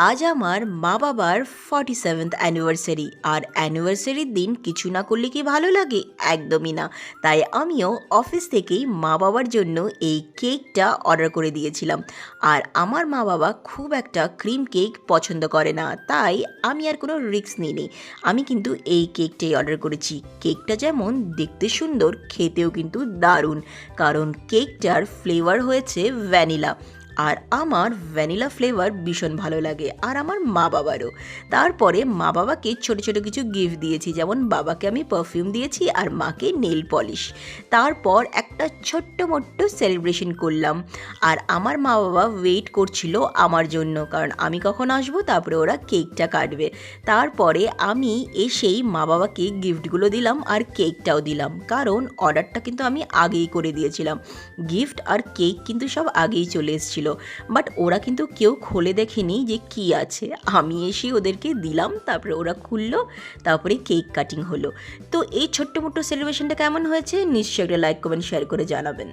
আজ আমার মা বাবার 47th অ্যানিভার্সারি। আর অ্যানিভার্সারির দিন কিছু না করলে কি ভালো লাগে? একদমই না। তাই আমিও অফিস থেকেই মা বাবার জন্য এই কেকটা অর্ডার করে দিয়েছিলাম। আর আমার মা বাবা খুব একটা ক্রিম কেক পছন্দ করে না, তাই আমি আর কোনো রিস্ক নিইনি। আমি কিন্তু এই কেকটাই অর্ডার করেছি। কেকটা যেমন দেখতে সুন্দর, খেতেও কিন্তু দারুণ, কারণ কেকটার ফ্লেভার হয়েছে ভ্যানিলা। আর আমার ভ্যানিলা ফ্লেভার ভীষণ ভালো লাগে, আর আমার মা বাবারও। তারপরে মা বাবাকে ছোটো ছোটো কিছু গিফট দিয়েছি, যেমন বাবাকে আমি পারফিউম দিয়েছি আর মাকে নেল পলিশ। তারপর একটা ছোট্ট মোট্ট সেলিব্রেশন করলাম। আর আমার মা বাবা ওয়েট করছিল আমার জন্য, কারণ আমি কখন আসবো, তারপরে ওরা কেকটা কাটবে। তারপরে আমি এসেই মা বাবাকে গিফটগুলো দিলাম আর কেকটাও দিলাম, কারণ অর্ডারটা কিন্তু আমি আগেই করে দিয়েছিলাম। গিফট আর কেক কিন্তু সব আগেই চলে এসেছিলো, বাট ওরা কিন্তু কেউ খুলে দেখেনি যে কি আছে। আমি এসে ওদেরকে দিলাম, তারপরে ওরা খুললো, তারপরে কেক কাটিং হলো। তো এই ছোট্ট মোট্ট সেলিব্রেশনটা কেমন হয়েছে নিশ্চয়ই একটা লাইক কমেন্ট শেয়ার করে জানাবেন।